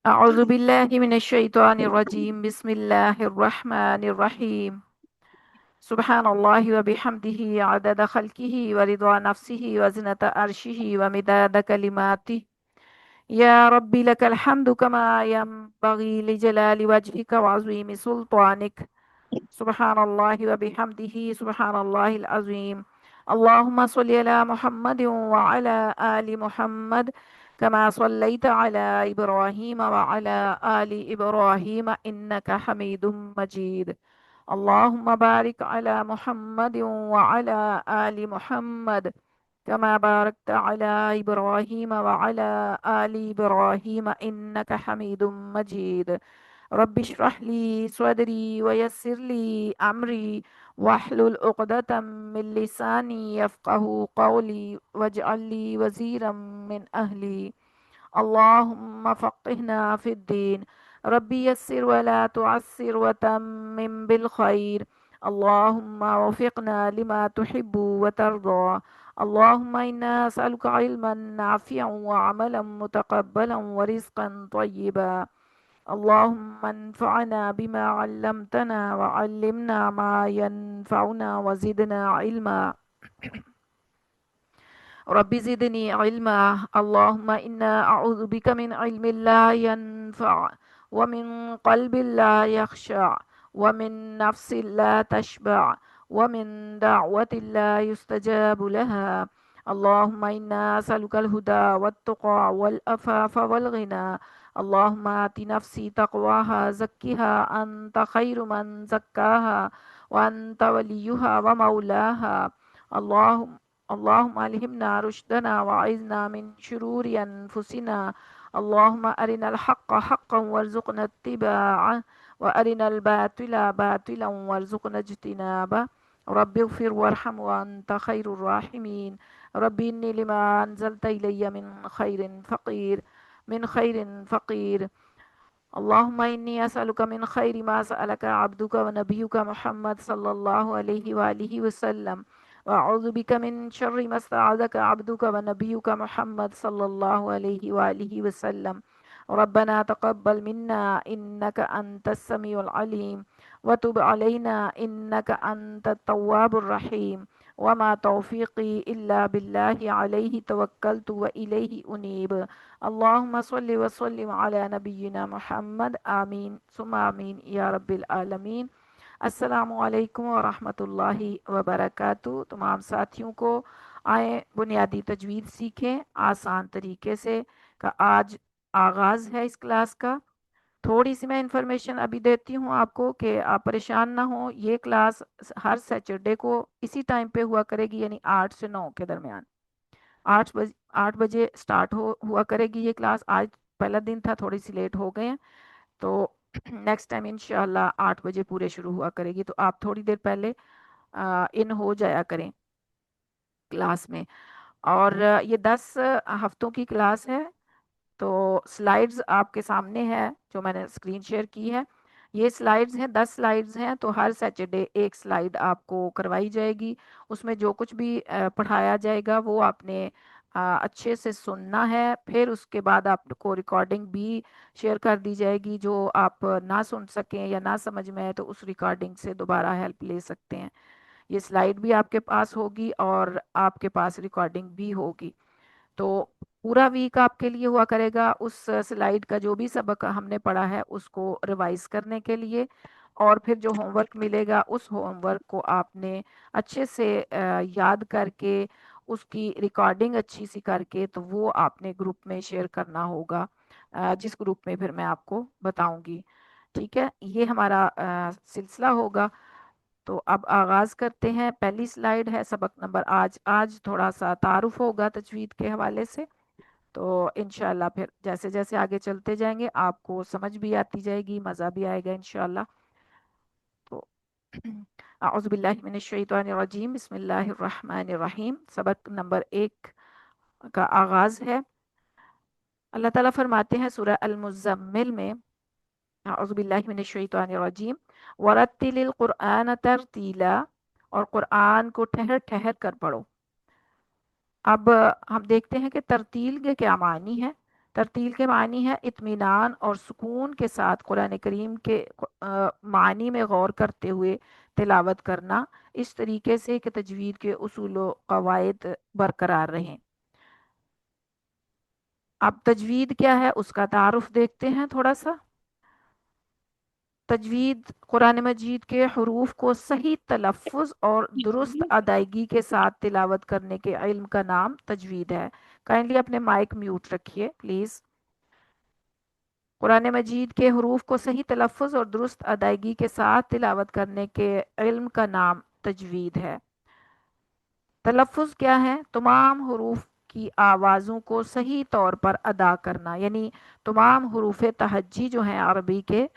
أعوذ بالله من الشيطان الرجيم بسم الله الرحمن الرحيم سبحان الله وبحمده عدد خلقه ورضا نفسه وزنة عرشه ومداد كلماته يا رب لك الحمد كما ينبغي لجلال وجهك وعظيم سلطانك سبحان الله وبحمده سبحان الله العظيم اللهم صل على محمد وعلى آل محمد كما صليت على إبراهيم وعلى آل إبراهيم إنك حميد مجيد اللهم بارك على محمد وعلى آل محمد كما باركت على إبراهيم وعلى آل إبراهيم إنك حميد مجيد رب اشرح لي صدري ويسر لي أمري واحلل عقدة من لساني يفقه قولي واجعل لي وزيرا من أهلي اللهم فقهنا في الدين ربي يسر ولا تعسر وتمم بالخير اللهم وفقنا لما تحب وترضى اللهم إنا نسألك علما نافعا وعملا متقبلا ورزقا طيبا اللهم انفعنا بما علمتنا وعلمنا ما ينفعنا وزدنا علما رب زدني علما اللهم إنا أعوذ بك من علم لا ينفع ومن قلب لا يخشع ومن نفس لا تشبع ومن دعوة لا يستجاب لها اللهم إنا أسألك الهدى والتقى والأفاف والغنى اللهم آت نفسي تقواها زكها أنت خير من زكاها وأنت وليها ومولاها اللهم اللهم ألهمنا رشدنا وأعذنا من شرور أنفسنا اللهم أرنا الحق حقا وارزقنا اتباعه وأرنا الباطل باطلا وارزقنا اجتنابه رب اغفر وارحم وأنت خير الراحمين رب إني لما أنزلت إلي من خير فقير اللهم إني أسألك من خير ما سألك عبدك ونبيك محمد صلى الله عليه وآله وسلم وأعوذ بك من شر ما استعاذك عبدك ونبيك محمد صلى الله عليه وآله وسلم ربنا تقبل منا إنك أنت السميع العليم وتب علينا إنك أنت التواب الرحيم وما توفيقي إلا بالله عليه توكلت وإليه أنيب اللهم صل وسلم على نبينا محمد آمین ثم آمین یا رب العالمین۔ السلام علیکم ورحمۃ اللہ وبرکاتہ۔ تمام ساتھیوں کو آئیں بنیادی تجوید سیکھیں آسان طریقے سے کا آج آغاز ہے اس کلاس کا۔ تھوڑی سی میں انفارمیشن ابھی دیتی ہوں آپ کو کہ آپ پریشان نہ ہوں۔ یہ کلاس ہر سیچرڈے کو اسی ٹائم پہ ہوا کرے گی، یعنی 8 سے 9 کے درمیان۔ 8 بجے سٹارٹ ہوا کرے گی یہ کلاس۔ آج پہلا دن تھا، تھوڑی سی لیٹ ہو گئے ہیں، تو نیکسٹ ٹائم انشاءاللہ 8 بجے پورے شروع ہوا کرے گی، تو آپ تھوڑی دیر پہلے ان ہو جایا کریں کلاس میں۔ اور یہ 10 ہفتوں کی کلاس ہے، تو سلائیڈز آپ کے سامنے ہے جو میں نے اسکرین شیئر کی ہے۔ یہ سلائیڈز ہیں، 10 سلائیڈز ہیں، تو ہر سیچرڈے ایک سلائیڈ آپ کو کروائی جائے گی۔ اس میں جو کچھ بھی پڑھایا جائے گا وہ آپ نے اچھے سے سننا ہے، پھر اس کے بعد آپ کو ریکارڈنگ بھی شیئر کر دی جائے گی۔ جو آپ نہ سن سکیں یا نہ سمجھ میں آئے تو اس ریکارڈنگ سے دوبارہ ہیلپ لے سکتے ہیں۔ یہ سلائیڈ بھی آپ کے پاس ہوگی اور آپ کے پاس ریکارڈنگ بھی ہوگی، تو پورا ویک آپ کے لیے ہوا کرے گا اس سلائیڈ کا جو بھی سبق ہم نے پڑھا ہے اس کو ریوائز کرنے کے لیے، اور پھر جو ہوم ورک ملے گا اس ہوم ورک کو آپ نے اچھے سے یاد کر کے اس کی ریکارڈنگ اچھی سی کر کے تو وہ آپ نے گروپ میں شیئر کرنا ہوگا، جس گروپ میں پھر میں آپ کو بتاؤں گی۔ ٹھیک ہے، یہ ہمارا سلسلہ ہوگا۔ تو اب آغاز کرتے ہیں۔ پہلی سلائیڈ ہے سبق نمبر آج تھوڑا سا تعارف ہوگا تجوید کے حوالے سے، تو انشاءاللہ پھر جیسے جیسے آگے چلتے جائیں گے آپ کو سمجھ بھی آتی جائے گی، مزہ بھی آئے گا انشاءاللہ۔ تو اعوذ باللہ من الشیطان الرجیم، بسم اللہ الرحمن الرحیم۔ سبق نمبر 1 کا آغاز ہے۔ اللہ تعالیٰ فرماتے ہیں سورہ المزمل میں، اعوذ باللہ من الشیطان الرجیم، وَرَتِّلِ الْقُرْآنَ تَرْتِیلًا، اور قرآن کو ٹھہر ٹھہر کر پڑھو۔ اب ہم دیکھتے ہیں کہ ترتیل کے کیا معنی ہے۔ ترتیل کے معنی ہے اطمینان اور سکون کے ساتھ قرآن کریم کے معنی میں غور کرتے ہوئے تلاوت کرنا، اس طریقے سے کہ تجوید کے اصول و قواعد برقرار رہیں۔ اب تجوید کیا ہے اس کا تعارف دیکھتے ہیں تھوڑا سا۔ تجوید قرآن مجید کے حروف کو صحیح تلفظ اور درست ادائیگی کے ساتھ تلاوت کرنے کے علم کا نام تجوید ہے۔ کائنڈلی اپنے مائک میوٹ رکھیے پلیز۔ قرآن مجید کے حروف کو صحیح تلفظ اور درست ادائیگی کے ساتھ تلاوت کرنے کے علم کا نام تجوید ہے۔ تلفظ کیا ہے؟ تمام حروف کی آوازوں کو صحیح طور پر ادا کرنا، یعنی تمام حروف تہجی جو ہیں عربی کے،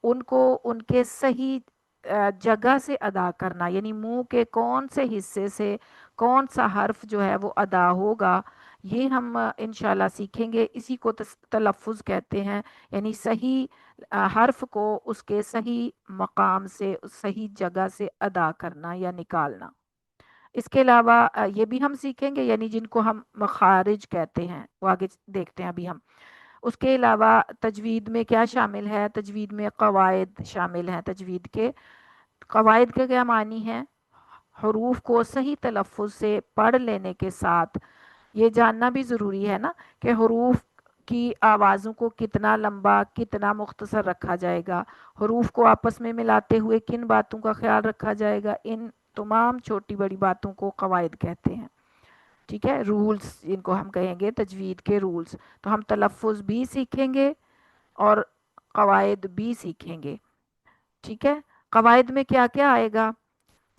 ان کو ان کے صحیح جگہ سے ادا کرنا، یعنی منہ کے کون سے حصے سے کون سا حرف جو ہے وہ ادا ہوگا، یہ ہم انشاءاللہ سیکھیں گے۔ اسی کو تلفظ کہتے ہیں، یعنی صحیح حرف کو اس کے صحیح مقام سے صحیح جگہ سے ادا کرنا یا نکالنا۔ اس کے علاوہ یہ بھی ہم سیکھیں گے، یعنی جن کو ہم مخارج کہتے ہیں، وہ آگے دیکھتے ہیں ابھی ہم۔ اس کے علاوہ تجوید میں کیا شامل ہے؟ تجوید میں قواعد شامل ہیں۔ تجوید کے قواعد کے کیا معنی ہیں؟ حروف کو صحیح تلفظ سے پڑھ لینے کے ساتھ یہ جاننا بھی ضروری ہے نا کہ حروف کی آوازوں کو کتنا لمبا کتنا مختصر رکھا جائے گا، حروف کو آپس میں ملاتے ہوئے کن باتوں کا خیال رکھا جائے گا، ان تمام چھوٹی بڑی باتوں کو قواعد کہتے ہیں۔ ٹھیک ہے، رولز ان کو ہم کہیں گے، تجوید کے رولز۔ تو ہم تلفظ بھی سیکھیں گے اور قواعد بھی سیکھیں گے۔ ٹھیک ہے، قواعد میں کیا کیا آئے گا؟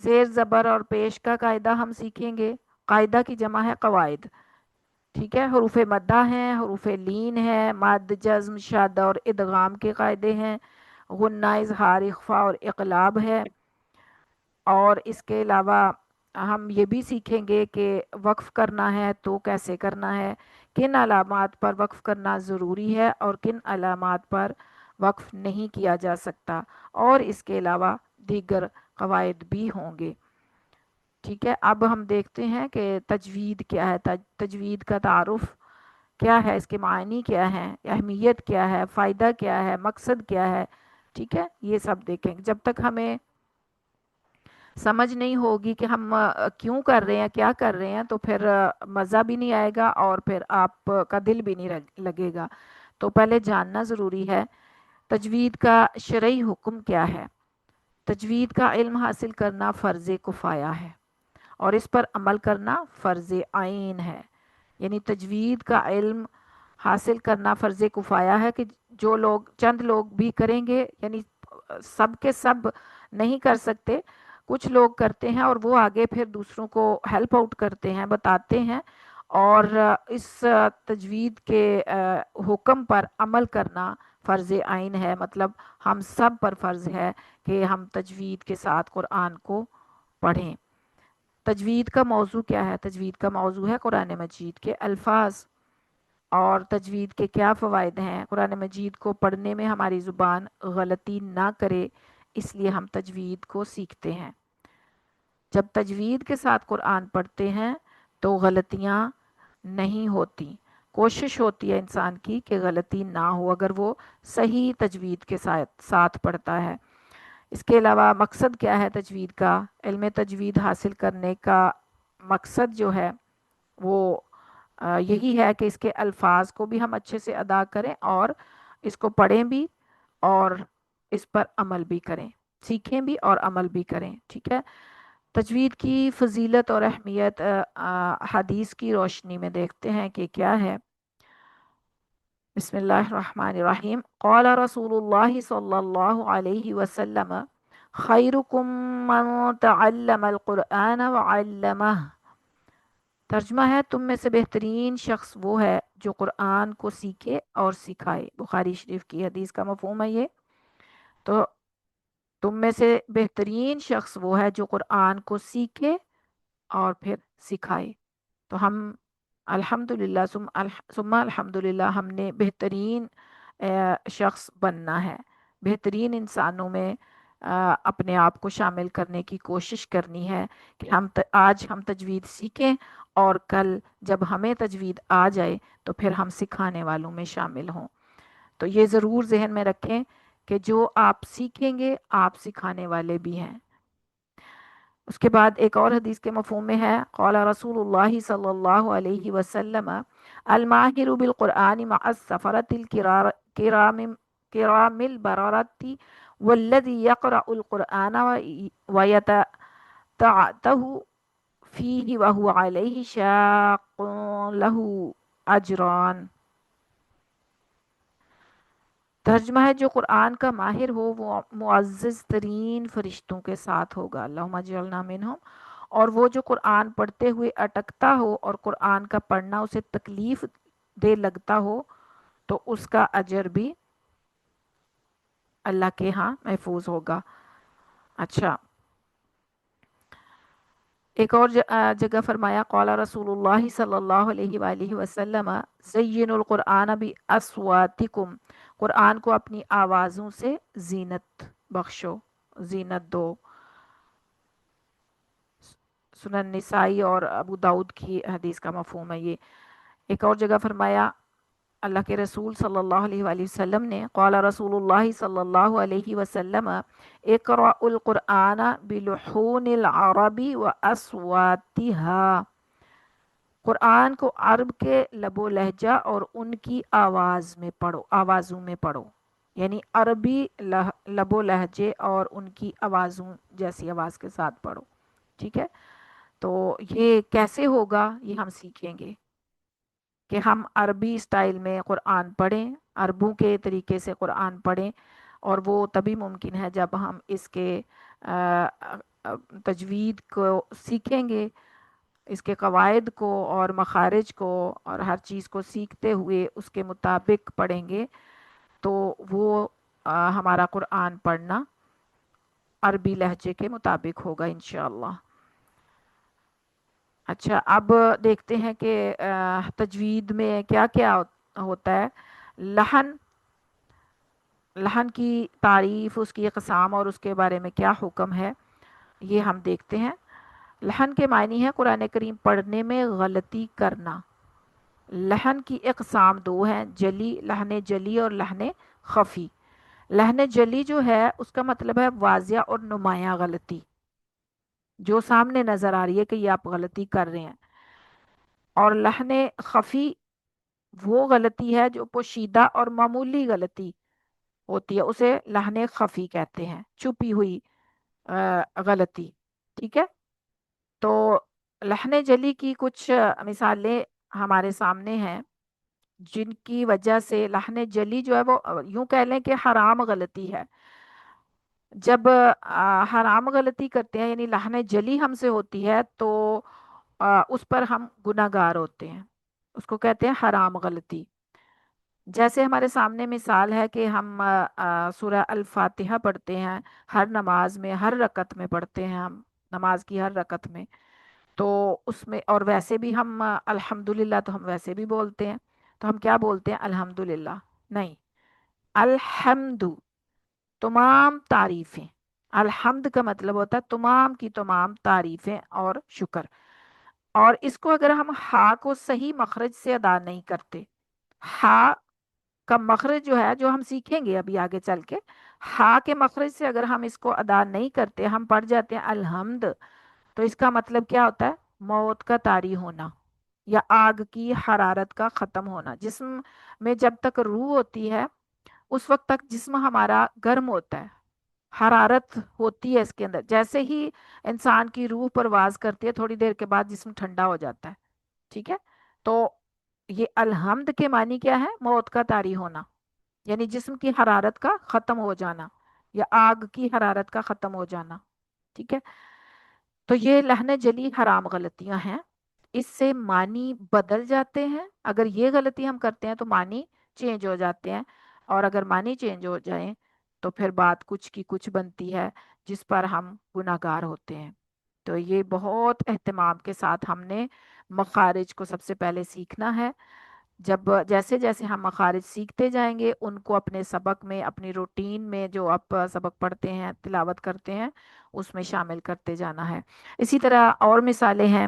زیر زبر اور پیش کا قاعدہ ہم سیکھیں گے۔ قاعدہ کی جمع ہے قواعد۔ ٹھیک ہے، حروف مدہ ہیں، حروف لین ہے، مد جزم شد اور ادغام کے قاعدے ہیں، غنہ اظہار اخفا اور اقلاب ہے۔ اور اس کے علاوہ ہم یہ بھی سیکھیں گے کہ وقف کرنا ہے تو کیسے کرنا ہے، کن علامات پر وقف کرنا ضروری ہے اور کن علامات پر وقف نہیں کیا جا سکتا، اور اس کے علاوہ دیگر قواعد بھی ہوں گے۔ ٹھیک ہے، اب ہم دیکھتے ہیں کہ تجوید کیا ہے، تجوید کا تعارف کیا ہے، اس کے معنی کیا ہے، اہمیت کیا ہے، فائدہ کیا ہے، مقصد کیا ہے۔ ٹھیک ہے، یہ سب دیکھیں گے۔ جب تک ہمیں سمجھ نہیں ہوگی کہ ہم کیوں کر رہے ہیں، کیا کر رہے ہیں، تو پھر مزہ بھی نہیں آئے گا اور پھر آپ کا دل بھی نہیں لگے گا۔ تو پہلے جاننا ضروری ہے تجوید کا شرعی حکم کیا ہے۔ تجوید کا علم حاصل کرنا فرض کفایہ ہے اور اس پر عمل کرنا فرض عین ہے۔ یعنی تجوید کا علم حاصل کرنا فرض کفایہ ہے کہ جو لوگ چند لوگ بھی کریں گے، یعنی سب کے سب نہیں کر سکتے، کچھ لوگ کرتے ہیں اور وہ آگے پھر دوسروں کو ہیلپ آؤٹ کرتے ہیں، بتاتے ہیں، اور اس تجوید کے حکم پر عمل کرنا فرض عین ہے۔ مطلب ہم سب پر فرض ہے کہ ہم تجوید کے ساتھ قرآن کو پڑھیں۔ تجوید کا موضوع کیا ہے؟ تجوید کا موضوع ہے قرآن مجید کے الفاظ اور تجوید کے کیا فوائد ہیں۔ قرآن مجید کو پڑھنے میں ہماری زبان غلطی نہ کرے، اس لیے ہم تجوید کو سیکھتے ہیں۔ جب تجوید کے ساتھ قرآن پڑھتے ہیں تو غلطیاں نہیں ہوتی، کوشش ہوتی ہے انسان کی کہ غلطی نہ ہو اگر وہ صحیح تجوید کے ساتھ پڑھتا ہے۔ اس کے علاوہ مقصد کیا ہے تجوید کا؟ علم تجوید حاصل کرنے کا مقصد جو ہے وہ یہی ہے کہ اس کے الفاظ کو بھی ہم اچھے سے ادا کریں اور اس کو پڑھیں بھی اور اس پر عمل بھی کریں، سیکھیں بھی اور عمل بھی کریں۔ ٹھیک ہے، تجوید کی فضیلت اور اہمیت حدیث کی روشنی میں دیکھتے ہیں کہ کیا ہے۔ بسم اللہ الرحمن الرحیم۔ قال رسول اللہ صلی اللہ علیہ وسلم خیرکم من تعلم القرآن وعلمہ۔ ترجمہ ہے، تم میں سے بہترین شخص وہ ہے جو قرآن کو سیکھے اور سکھائے۔ بخاری شریف کی حدیث کا مفہوم ہے یہ۔ تو تم میں سے بہترین شخص وہ ہے جو قرآن کو سیکھے اور پھر سکھائے۔ تو ہم الحمدللہ ثم الحمدللہ ہم نے بہترین شخص بننا ہے، بہترین انسانوں میں اپنے آپ کو شامل کرنے کی کوشش کرنی ہے کہ آج ہم تجوید سیکھیں اور کل جب ہمیں تجوید آ جائے تو پھر ہم سکھانے والوں میں شامل ہوں۔ تو یہ ضرور ذہن میں رکھیں کہ جو آپ سیکھیں گے آپ سکھانے والے بھی ہیں۔ اس کے بعد ایک اور حدیث کے مفہوم میں ہے، قال رسول اللہ صلی اللہ علیہ وسلم الماہر بالقرآن مع السفرۃ الکرام کرام البررۃ والذی یقرأ القرآن ویتعتہ فیہ وہو علیہ شاق لہ اجران۔ ترجمہ ہے، جو قرآن کا ماہر ہو وہ معزز ترین فرشتوں کے ساتھ ہوگا، اللہم اجعلنا منہم، اور وہ جو قرآن پڑھتے ہوئے اٹکتا ہو اور قرآن کا پڑھنا اسے تکلیف دے لگتا ہو تو اس کا اجر بھی اللہ کے ہاں محفوظ ہوگا۔ اچھا، ایک اور جگہ فرمایا، قال رسول اللہ صلی اللہ علیہ وآلہ وسلم زین القرآن باصواتکم، قرآن کو اپنی آوازوں سے زینت بخشو، زینت دو۔ سنن نسائی اور ابو داؤد کی حدیث کا مفہوم ہے یہ۔ ایک اور جگہ فرمایا اللہ کے رسول صلی اللہ علیہ وآلہ وسلم نے، قال رسول اللہ صلی اللہ علیہ وسلم اقرأ القرآن بلحون العرب واصواتها، قرآن کو عرب کے لب و لہجہ اور ان کی آواز میں پڑھو، آوازوں میں پڑھو، یعنی عربی لب و لہجے اور ان کی آوازوں جیسی آواز کے ساتھ پڑھو، ٹھیک ہے۔ تو یہ کیسے ہوگا یہ ہم سیکھیں گے کہ ہم عربی سٹائل میں قرآن پڑھیں، عربوں کے طریقے سے قرآن پڑھیں، اور وہ تبھی ممکن ہے جب ہم اس کے تجوید کو سیکھیں گے، اس کے قواعد کو اور مخارج کو اور ہر چیز کو سیکھتے ہوئے اس کے مطابق پڑھیں گے تو وہ ہمارا قرآن پڑھنا عربی لہجے کے مطابق ہوگا انشاءاللہ۔ اچھا، اب دیکھتے ہیں کہ تجوید میں کیا کیا ہوتا ہے۔ لحن، لحن کی تعریف، اس کی اقسام اور اس کے بارے میں کیا حکم ہے یہ ہم دیکھتے ہیں۔ لحن کے معنی ہے قرآن کریم پڑھنے میں غلطی کرنا۔ لحن کی اقسام دو ہیں، جلی، لحن جلی اور لحن خفی۔ لحن جلی جو ہے اس کا مطلب ہے واضح اور نمایاں غلطی، جو سامنے نظر آ رہی ہے کہ یہ آپ غلطی کر رہے ہیں۔ اور لحن خفی وہ غلطی ہے جو پوشیدہ اور معمولی غلطی ہوتی ہے، اسے لحن خفی کہتے ہیں، چھپی ہوئی غلطی، ٹھیک ہے۔ تو لحن جلی کی کچھ مثالیں ہمارے سامنے ہیں جن کی وجہ سے لحن جلی جو ہے وہ یوں کہہ لیں کہ حرام غلطی ہے۔ جب حرام غلطی کرتے ہیں یعنی لحن جلی ہم سے ہوتی ہے تو اس پر ہم گناہ گار ہوتے ہیں، اس کو کہتے ہیں حرام غلطی۔ جیسے ہمارے سامنے مثال ہے کہ ہم سورہ الفاتحہ پڑھتے ہیں ہر نماز میں، ہر رکعت میں پڑھتے ہیں ہم، نماز کی ہر رکعت میں، تو اس میں اور ویسے بھی ہم الحمدللہ تو ہم ویسے بھی بولتے ہیں، تو ہم کیا بولتے ہیں؟ الحمدللہ نہیں، الحمد، تمام تعریفیں۔ الحمد کا مطلب ہوتا ہے تمام کی تمام تعریفیں اور شکر، اور اس کو اگر ہم ہا کو صحیح مخرج سے ادا نہیں کرتے، ہا کا مخرج جو ہے جو ہم سیکھیں گے ابھی آگے چل کے، ہا کے مخرج سے اگر ہم اس کو ادا نہیں کرتے، ہم پڑھ جاتے ہیں الحمد، تو اس کا مطلب کیا ہوتا ہے؟ موت کا طاری ہونا یا آگ کی حرارت کا ختم ہونا۔ جسم میں جب تک روح ہوتی ہے اس وقت تک جسم ہمارا گرم ہوتا ہے، حرارت ہوتی ہے اس کے اندر، جیسے ہی انسان کی روح پرواز کرتی ہے تھوڑی دیر کے بعد جسم ٹھنڈا ہو جاتا ہے، ٹھیک ہے۔ تو یہ الحمد کے معنی کیا ہے؟ موت کا طاری ہونا، یعنی جسم کی حرارت کا ختم ہو جانا یا آگ کی حرارت کا ختم ہو جانا، ٹھیک ہے۔ تو یہ لحن جلی حرام غلطیاں ہیں، اس سے معنی بدل جاتے ہیں، اگر یہ غلطی ہم کرتے ہیں تو معنی چینج ہو جاتے ہیں، اور اگر معنی چینج ہو جائیں تو پھر بات کچھ کی کچھ بنتی ہے جس پر ہم گناہ گار ہوتے ہیں۔ تو یہ بہت اہتمام کے ساتھ ہم نے مخارج کو سب سے پہلے سیکھنا ہے۔ جب جیسے جیسے ہم مخارج سیکھتے جائیں گے ان کو اپنے سبق میں، اپنی روٹین میں جو آپ سبق پڑھتے ہیں، تلاوت کرتے ہیں، اس میں شامل کرتے جانا ہے۔ اسی طرح اور مثالیں ہیں،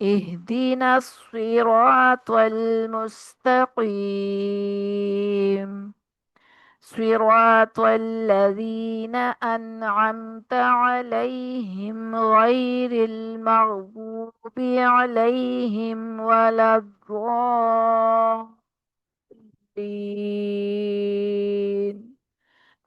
اهدنا الصراط المستقيم، صراط الذين أنعمت عليهم غير المغضوب عليهم ولا الضالين،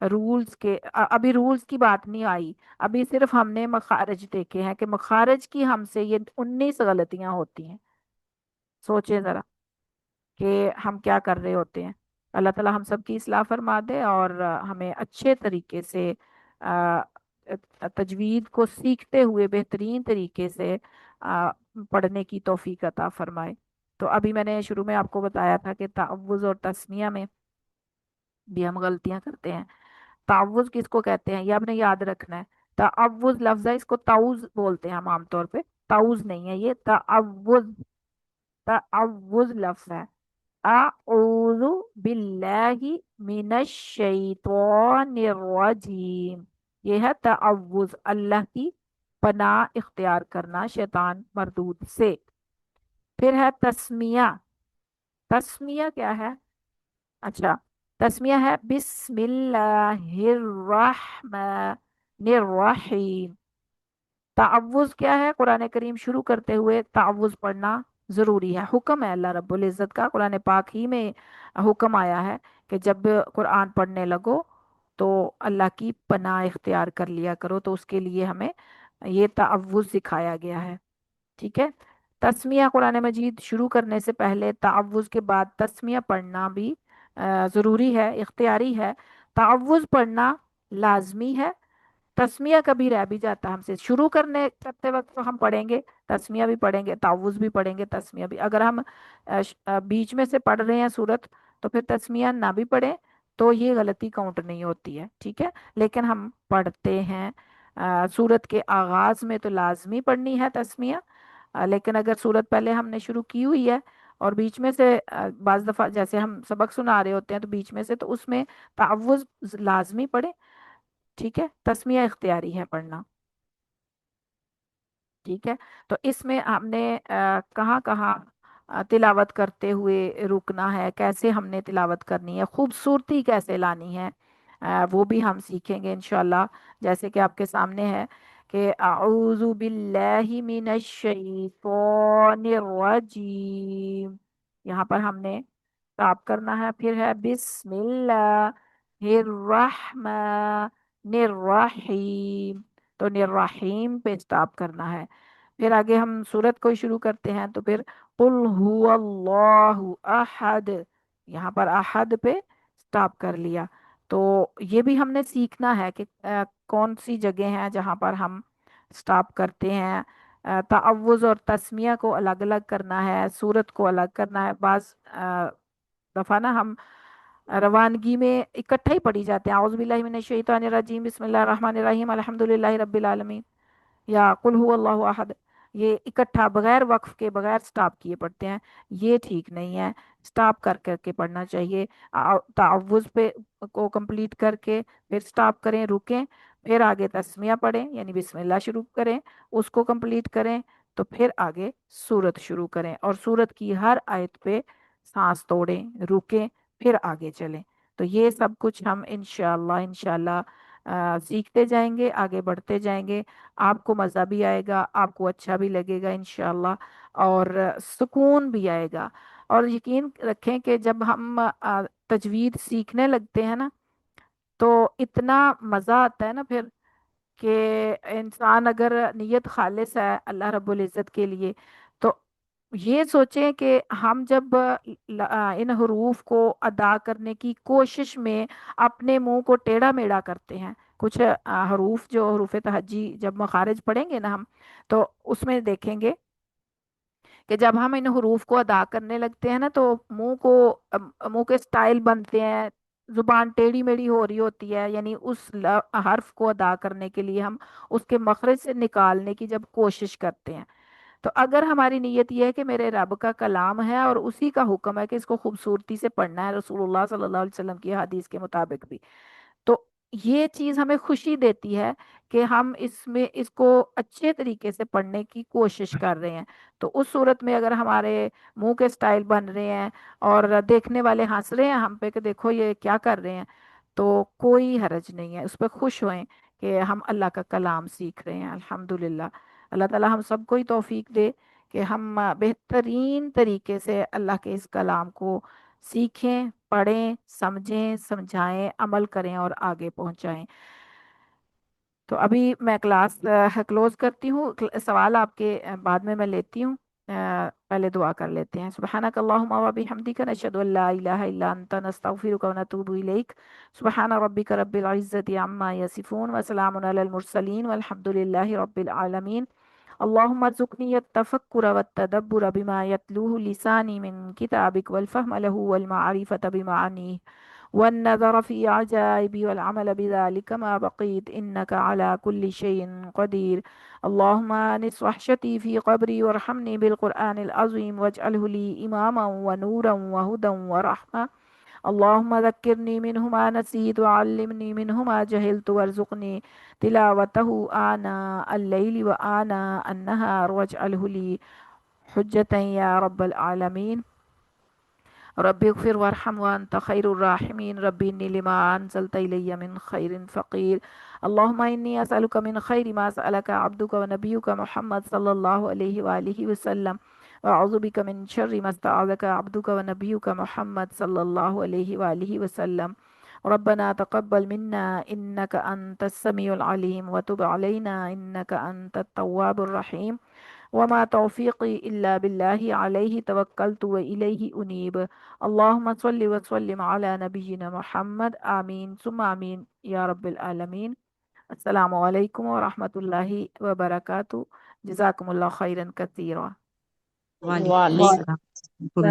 رولز کے ابھی رولز کی بات نہیں آئی، ابھی صرف ہم نے مخارج دیکھے ہیں کہ مخارج کی ہم سے یہ 19 غلطیاں ہوتی ہیں۔ سوچیں ذرا کہ ہم کیا کر رہے ہوتے ہیں۔ اللہ تعالی ہم سب کی اصلاح فرما دے، اور ہمیں اچھے طریقے سے آ، تجوید کو سیکھتے ہوئے بہترین طریقے سے آ، پڑھنے کی توفیق عطا فرمائے۔ تو ابھی میں نے شروع میں آپ کو بتایا تھا کہ تعوذ اور تسمیہ میں بھی ہم غلطیاں کرتے ہیں۔ تعوذ کس کو کہتے ہیں یہ آپ نے یاد رکھنا ہے۔ تعوذ لفظ ہے، اس کو تعوذ بولتے ہیں ہم عام طور پہ، تعوذ نہیں ہے یہ، تعوذ، تعوذ لفظ ہے۔ اعوذ باللہ من الشیطان الرجیم، یہ ہے تعوذ، اللہ کی پناہ اختیار کرنا شیطان مردود سے۔ پھر ہے تسمیہ۔ تسمیہ کیا ہے؟ اچھا، تسمیہ ہے بسم اللہ الرحمن الرحیم۔ تعوذ کیا ہے؟ قرآن کریم شروع کرتے ہوئے تعوذ پڑھنا ضروری ہے، حکم ہے اللہ رب العزت کا، قرآن پاک ہی میں حکم آیا ہے کہ جب قرآن پڑھنے لگو تو اللہ کی پناہ اختیار کر لیا کرو، تو اس کے لیے ہمیں یہ تعوذ سکھایا گیا ہے۔ ٹھیک ہے، تسمیہ قرآن مجید شروع کرنے سے پہلے تعوذ کے بعد تسمیہ پڑھنا بھی ضروری ہے، اختیاری ہے۔ تعوذ پڑھنا لازمی ہے، تسمیہ کبھی رہ بھی جاتا ہے ہم سے، شروع کرتے وقت تو ہم پڑھیں گے، تسمیہ بھی پڑھیں گے، تعوذ بھی پڑھیں گے، تسمیہ بھی، اگر ہم بیچ میں سے پڑھ رہے ہیں سورت تو پھر تسمیہ نہ بھی پڑھیں تو یہ غلطی کاؤنٹ نہیں ہوتی ہے، ٹھیک ہے، لیکن ہم پڑھتے ہیں۔ سورت کے آغاز میں تو لازمی پڑھنی ہے تسمیہ، لیکن اگر سورت پہلے ہم نے شروع کی ہوئی ہے اور بیچ میں سے بعض دفعہ جیسے ہم سبق سنا رہے ہوتے ہیں تو بیچ میں سے، تو اس میں تعوذ لازمی پڑھیں، ٹھیک ہے، تسمیہ اختیاری ہے پڑھنا۔ ٹھیک ہے، تو اس میں ہم نے کہاں کہاں تلاوت کرتے ہوئے رکنا ہے، کیسے ہم نے تلاوت کرنی ہے، خوبصورتی کیسے لانی ہے، وہ بھی ہم سیکھیں گے انشاءاللہ۔ جیسے کہ آپ کے سامنے ہے کہ اعوذ باللہ من الشیطان الرجیم، یہاں پر ہم نے اسٹاپ کرنا ہے۔ پھر ہے بسم اللہ الرحمن الرحیم، تو الرحیم پہ اسٹاپ کرنا ہے۔ پھر آگے ہم سورت کو شروع کرتے ہیں تو پھر قل هو اللہ احد، یہاں پر احد پہ اسٹاپ کر لیا۔ تو یہ بھی ہم نے سیکھنا ہے کہ کون سی جگہ ہیں جہاں پر ہم اسٹاپ کرتے ہیں۔ تعوذ اور تسمیہ کو الگ الگ کرنا ہے، سورت کو الگ کرنا ہے۔ بعض دفعہ نا ہم روانگی میں اکٹھا ہی پڑھی جاتے ہیں، اعوذ باللہ من الشیطان الرجیم بسم اللہ الرحمن الرحیم الحمدللہ رب العالمین، یا قل هو اللہ احد، یہ اکٹھا بغیر وقف کے بغیر سٹاپ کیے پڑھتے ہیں، یہ ٹھیک نہیں ہے، سٹاپ کر کر کے پڑھنا چاہیے۔ تعوذ پہ کو کمپلیٹ کر کے پھر سٹاپ کریں، رکیں، پھر آگے تسمیہ پڑھیں یعنی بسم اللہ شروع کریں، اس کو کمپلیٹ کریں، تو پھر آگے سورت شروع کریں، اور سورت کی ہر آیت پہ سانس توڑیں، رکیں، پھر آگے چلیں۔ تو یہ سب کچھ ہم انشاءاللہ سیکھتے جائیں گے، آگے بڑھتے جائیں گے، آپ کو مزہ بھی آئے گا، آپ کو اچھا بھی لگے گا انشاءاللہ، اور سکون بھی آئے گا۔ اور یقین رکھیں کہ جب ہم تجوید سیکھنے لگتے ہیں نا تو اتنا مزہ آتا ہے نا پھر، کہ انسان اگر نیت خالص ہے اللہ رب العزت کے لیے، تو یہ سوچیں کہ ہم جب ان حروف کو ادا کرنے کی کوشش میں اپنے منہ کو ٹیڑھا میڑھا کرتے ہیں، کچھ حروف جو حروف تہجی جب مخارج پڑھیں گے نا ہم، تو اس میں دیکھیں گے کہ جب ہم ان حروف کو ادا کرنے لگتے ہیں نا تو منہ کے سٹائل بنتے ہیں، زبان ٹیڑھی میڑھی ہو رہی ہوتی ہے، یعنی اس حرف کو ادا کرنے کے لیے ہم اس کے مخرج سے نکالنے کی جب کوشش کرتے ہیں، تو اگر ہماری نیت یہ ہے کہ میرے رب کا کلام ہے اور اسی کا حکم ہے کہ اس کو خوبصورتی سے پڑھنا ہے رسول اللہ صلی اللہ علیہ وسلم کی حدیث کے مطابق بھی، تو یہ چیز ہمیں خوشی دیتی ہے کہ ہم اس میں اس کو اچھے طریقے سے پڑھنے کی کوشش کر رہے ہیں۔ تو اس صورت میں اگر ہمارے منہ کے سٹائل بن رہے ہیں اور دیکھنے والے ہنس رہے ہیں ہم پہ کہ دیکھو یہ کیا کر رہے ہیں، تو کوئی حرج نہیں ہے، اس پہ خوش ہوئیں کہ ہم اللہ کا کلام سیکھ رہے ہیں الحمدللہ۔ اللہ تعالی ہم سب کو ہی توفیق دے کہ ہم بہترین طریقے سے اللہ کے اس کلام کو سیکھیں، پڑھیں، سمجھیں، سمجھائیں، عمل کریں اور آگے پہنچائیں۔ تو ابھی میں کلاس کلوز کرتی ہوں، سوال آپ کے بعد میں لیتی ہوں، پہلے دعا کر لیتے ہیں۔ سبحانک اللہم و بحمدک نشہد ان لا الہ الا انت نستغفرک و نتوب الیک۔ سبحان ربک رب العزت عما یصفون وسلام علی المرسلین والحمد للہ رب العالمین۔ اللهم ارزقني التفكر والتدبر بما يتلوه لساني من كتابك والفهم له والمعرفة بمعانيه والنظر في عجائب والعمل بذلك ما بقيت إنك على كل شيء قدير. اللهم آنس وحشتي في قبري وارحمني بالقرآن العظيم واجعله لي إماما ونورا وهدى ورحمة. اللهم ذكرني منه ما نسيت وعلمني منه ما جهلت وارزقني تلاوته آناء الليل وآناء النهار واجعله لي حجة يا رب العالمين. رب اغفر وارحم وانت خير الراحمين. رب إني لما أنزلت إلي من خير فقير. اللهم إني أسألك من خير ما سألك عبدك ونبيك محمد صلى الله عليه وآله وسلم، وأعوذ بك من شر ما استعاذك عبدك ونبيك محمد صلى الله عليه وآله وسلم. ربنا تقبل منا إنك أنت السميع العليم وتب علينا إنك أنت التواب الرحيم. وما توفيقي إلا بالله عليه توكلت وإليه أنيب. اللهم صل وسلم على نبينا محمد. آمين ثم آمين يا رب العالمين. السلام عليكم ورحمة الله وبركاته. جزاكم الله خيرا كثيرا. وعلیکم السلام